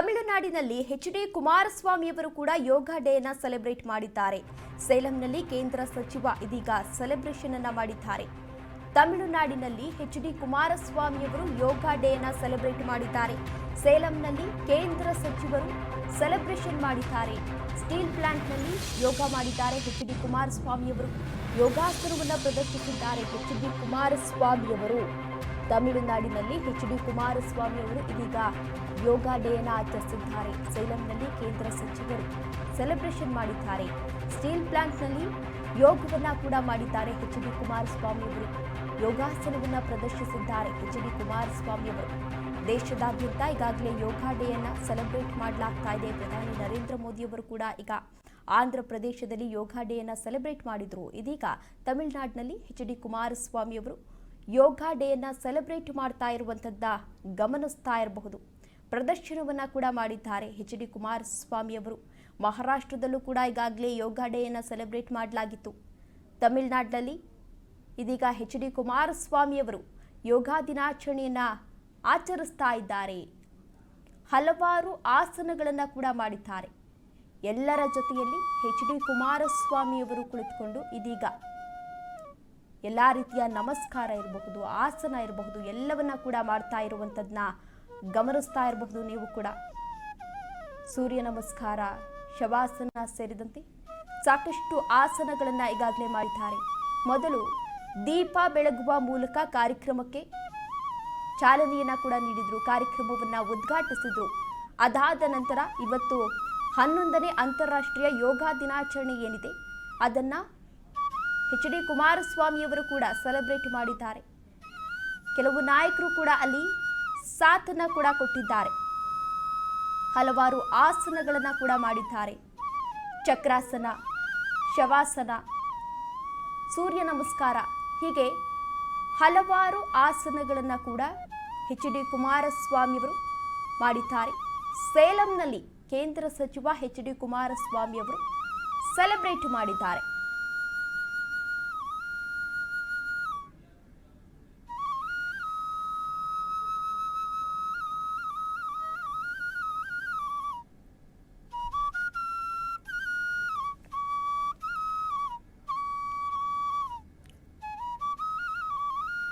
ತಮಿಳುನಾಡಿನಲ್ಲಿ ಎಚ್.ಡಿ. ಕುಮಾರಸ್ವಾಮಿಯವರು ಕೂಡ ಯೋಗ ಡೇನ ಸೆಲೆಬ್ರೇಟ್ ಮಾಡಿದ್ದಾರೆ. ಸೇಲಂನಲ್ಲಿ ಕೇಂದ್ರ ಸಚಿವ ಇದೀಗ ಸೆಲೆಬ್ರೇಷನ್ ಅನ್ನು ಮಾಡಿದ್ದಾರೆ. ತಮಿಳುನಾಡಿನಲ್ಲಿ ಎಚ್.ಡಿ. ಕುಮಾರಸ್ವಾಮಿಯವರು ಯೋಗ ಡೇನ ಸೆಲೆಬ್ರೇಟ್ ಮಾಡಿದ್ದಾರೆ. ಸೇಲಂನಲ್ಲಿ ಕೇಂದ್ರ ಸಚಿವರು ಸೆಲೆಬ್ರೇಷನ್ ಮಾಡಿದ್ದಾರೆ. ಸ್ಟೀಲ್ ಪ್ಲಾಂಟ್ನಲ್ಲಿ ಯೋಗ ಮಾಡಿದ್ದಾರೆ. ಎಚ್.ಡಿ. ಕುಮಾರಸ್ವಾಮಿಯವರು ಯೋಗಾಸನವನ್ನು ಪ್ರದರ್ಶಿಸಿದ್ದಾರೆ. ಎಚ್.ಡಿ. ಕುಮಾರಸ್ವಾಮಿಯವರು ತಮಿಳುನಾಡಿನಲ್ಲಿ ಎಚ್.ಡಿ. ಕುಮಾರಸ್ವಾಮಿಯವರು ಇದೀಗ ಯೋಗ ಡೇಯನ್ನು ಆಚರಿಸಿದ್ದಾರೆ. ಸೇಲಂನಲ್ಲಿ ಕೇಂದ್ರ ಸಚಿವರು ಸೆಲೆಬ್ರೇಷನ್ ಮಾಡಿದ್ದಾರೆ. ಸ್ಟೀಲ್ ಪ್ಲಾಂಟ್ನಲ್ಲಿ ಯೋಗವನ್ನ ಕೂಡ ಮಾಡಿದ್ದಾರೆ. ಎಚ್.ಡಿ. ಕುಮಾರಸ್ವಾಮಿಯವರು ಯೋಗಾಸನವನ್ನು ಪ್ರದರ್ಶಿಸಿದ್ದಾರೆ. ಎಚ್.ಡಿ. ಕುಮಾರಸ್ವಾಮಿಯವರು ದೇಶದಾದ್ಯಂತ ಈಗಾಗಲೇ ಯೋಗ ಡೇಯನ್ನು ಸೆಲೆಬ್ರೇಟ್ ಮಾಡಲಾಗ್ತಾ ಇದೆ. ಪ್ರಧಾನಿ ನರೇಂದ್ರ ಮೋದಿಯವರು ಕೂಡ ಈಗ ಆಂಧ್ರ ಪ್ರದೇಶದಲ್ಲಿ ಯೋಗ ಡೇಯನ್ನು ಸೆಲೆಬ್ರೇಟ್ ಮಾಡಿದ್ರು. ಇದೀಗ ತಮಿಳುನಾಡಿನಲ್ಲಿ ಎಚ್.ಡಿ. ಕುಮಾರಸ್ವಾಮಿಯವರು ಯೋಗ ಡೇಯನ್ನು ಸೆಲೆಬ್ರೇಟ್ ಮಾಡ್ತಾ ಇರುವಂಥದ್ದ ಗಮನಿಸ್ತಾ ಇರಬಹುದು. ಪ್ರದರ್ಶನವನ್ನು ಕೂಡ ಮಾಡಿದ್ದಾರೆ ಎಚ್.ಡಿ. ಕುಮಾರಸ್ವಾಮಿಯವರು. ಮಹಾರಾಷ್ಟ್ರದಲ್ಲೂ ಕೂಡ ಈಗಾಗಲೇ ಯೋಗ ಡೇಯನ್ನು ಸೆಲೆಬ್ರೇಟ್ ಮಾಡಲಾಗಿತ್ತು. ತಮಿಳುನಾಡಿನಲ್ಲಿ ಇದೀಗ ಎಚ್.ಡಿ. ಕುಮಾರಸ್ವಾಮಿಯವರು ಯೋಗ ದಿನಾಚರಣೆಯನ್ನು ಆಚರಿಸ್ತಾ ಇದ್ದಾರೆ. ಹಲವಾರು ಆಸನಗಳನ್ನು ಕೂಡ ಮಾಡಿದ್ದಾರೆ. ಎಲ್ಲರ ಜೊತೆಯಲ್ಲಿ ಎಚ್.ಡಿ. ಕುಮಾರಸ್ವಾಮಿಯವರು ಕುಳಿತುಕೊಂಡು ಇದೀಗ ಎಲ್ಲ ರೀತಿಯ ನಮಸ್ಕಾರ ಇರಬಹುದು, ಆಸನ ಇರಬಹುದು, ಎಲ್ಲವನ್ನ ಕೂಡ ಮಾಡ್ತಾ ಇರುವಂಥದ್ದನ್ನ ಗಮನಿಸ್ತಾ ಇರಬಹುದು. ನೀವು ಕೂಡ ಸೂರ್ಯ ನಮಸ್ಕಾರ, ಶವಾಸನ ಸೇರಿದಂತೆ ಸಾಕಷ್ಟು ಆಸನಗಳನ್ನು ಈಗಾಗಲೇ ಮಾಡಿದ್ದಾರೆ. ಮೊದಲು ದೀಪ ಬೆಳಗುವ ಮೂಲಕ ಕಾರ್ಯಕ್ರಮಕ್ಕೆ ಚಾಲನೆಯನ್ನ ಕೂಡ ನೀಡಿದ್ರು, ಕಾರ್ಯಕ್ರಮವನ್ನು ಉದ್ಘಾಟಿಸಿದ್ರು. ಅದಾದ ನಂತರ ಇವತ್ತು 11ನೇ ಅಂತಾರಾಷ್ಟ್ರೀಯ ಯೋಗ ದಿನಾಚರಣೆ ಏನಿದೆ ಅದನ್ನು ಎಚ್.ಡಿ. ಕುಮಾರಸ್ವಾಮಿಯವರು ಕೂಡ ಸೆಲೆಬ್ರೇಟ್ ಮಾಡಿದ್ದಾರೆ. ಕೆಲವು ನಾಯಕರು ಕೂಡ ಅಲ್ಲಿ ಸಾಥನ್ನ ಕೂಡ ಕೊಟ್ಟಿದ್ದಾರೆ. ಹಲವಾರು ಆಸನಗಳನ್ನು ಕೂಡ ಮಾಡಿದ್ದಾರೆ. ಚಕ್ರಾಸನ, ಶವಾಸನ, ಸೂರ್ಯ ನಮಸ್ಕಾರ, ಹೀಗೆ ಹಲವಾರು ಆಸನಗಳನ್ನು ಕೂಡ ಎಚ್.ಡಿ. ಕುಮಾರಸ್ವಾಮಿಯವರು ಮಾಡಿದ್ದಾರೆ. ಸೇಲಂನಲ್ಲಿ ಕೇಂದ್ರ ಸಚಿವ ಎಚ್.ಡಿ. ಕುಮಾರಸ್ವಾಮಿಯವರು ಸೆಲೆಬ್ರೇಟ್ ಮಾಡಿದ್ದಾರೆ.